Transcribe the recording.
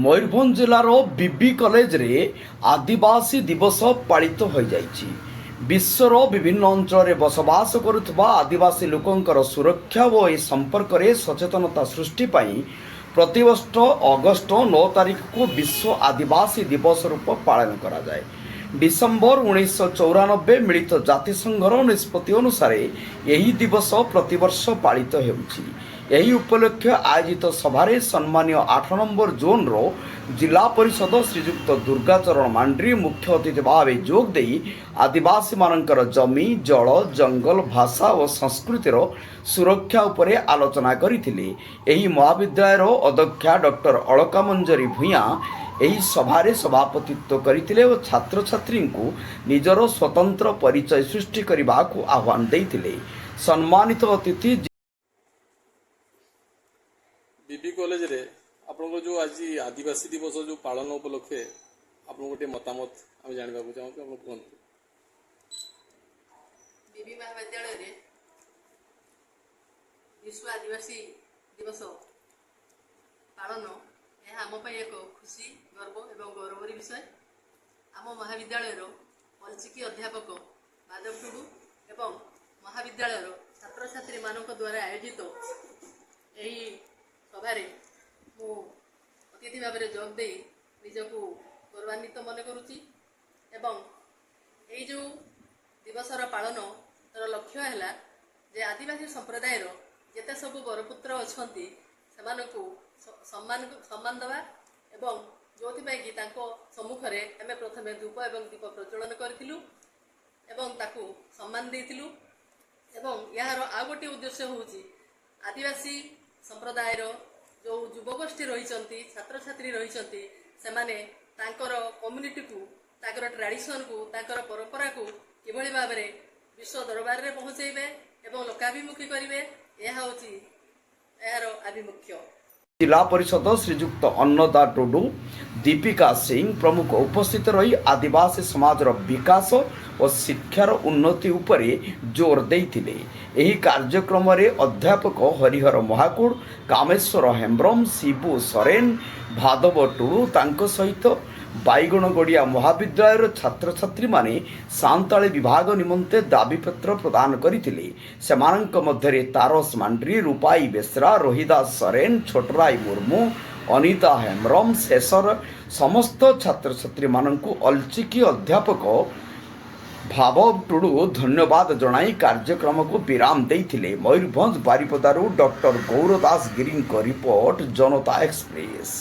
मयूरभंज जिलार बीबी college रे आदिवासी दिवस पालित हो जाइछि। विश्वर विभिन्न अंचल बसवास करुवा आदिवासी लोकंकर सुरक्षा और ए संपर्क में सचेतनता सृष्टि पाई प्रतिवर्ष अगस्ट 9 तारिख को विश्व आदिवासी दिवस रूप पालन करा जाए। डिसेम्बर 1994 मिलित जातिसंघर निष्पत्ति अनुसार यही दिवस प्रतिवर्ष पालित होउछि। यही उपलक्ष्य आयोजित सभारे सम्मानीय 8 नंबर जोन रो जिला परिषद श्रीजुक्त दुर्गाचरण मांड्री मुख्य अतिथि भाव जोग दे आदिवासी मानकर जमी जल जंगल भाषा और संस्कृतिर सुरक्षा उपरे आलोचना करथिले। एही महाविद्यालयर अध्यक्षा डॉक्टर अलका मंजरी भूया एही सभारे सभापतित्व करथिले और छात्र छात्री को निजर स्वतंत्र परिचय सृष्टि करबा को आह्वान देथिले। सम्मानित अतिथि बीबी कॉलेज रे आपन जो आज आदिवासी दिवस जो पालन उपलक्षे आपन गोटे मतामत आम जानवा चाहूँ कि आप कहतु। बीबी महाविद्यालय रे विश्व आदिवासी दिवस पालन यह आम एक खुशी गर्व एवं गौरवर विषय। आम महाविद्यालय पलचिकी अध्यापक माधव टुडू एवं महाविद्यालय छात्र छात्री मान द्वारा आयोजित यही सभारे मु अतिथि भाव में जोग दे निजक गौरवान्वित मन करुच्ची एवं यही जो दिवसर पालन तर लक्ष्य है जे आदिवासी संप्रदायर जिते सब बरपुत्र अच्छा सम्मान देवा एवं जो कि सम्मुख में आम प्रथम धूप एवं दीप प्रज्वलन करूँ सम्मान देइथिलु एवं यार आ गोटे उद्देश्य हूँ आदिवासी संप्रदायर जो युवगोष्ठी रही छात्र छात्री रही से कम्युनिटी को ताकर ट्रेडिशन को ताकर परंपरा को किभली भाव में विश्व दरबार में पहुँचेबे एवं लोकाभिमुखी करेंगे यह हूँ यार आभिमुख्य। जिला परिषद श्रीजुक्त अन्नदा टुडू दीपिका सिंह प्रमुख उपस्थित रही आदिवासी समाज विकास और शिक्षार उन्नति उपरे जोर देइथिले। एही कार्यक्रम रे अध्यापक हरिहर महाकुड़ कामेश्वर हेम्ब्रम शिबू सरेन भादव टुडू तांको सहित बाईगणगड़िया महाविद्यालय छात्र छात्री माने सांताली विभाग निमंते दाबीपत्र प्रदान करथिले। सेमानंक मध्यरे तारस मांड्री रूपाई बेसरा रोहिदास सरेन छोटराई मुर्मू अनिता हेम्ब्रम शेषर समस्त छात्र छात्री मानंकु अलचिकी अध्यापक भाव टुडू धन्यवाद जनाई कार्यक्रम को विराम देइथिले। मयूरभंज बारिपदारू डॉक्टर गौरदास गिरी रिपोर्ट जनता एक्सप्रेस।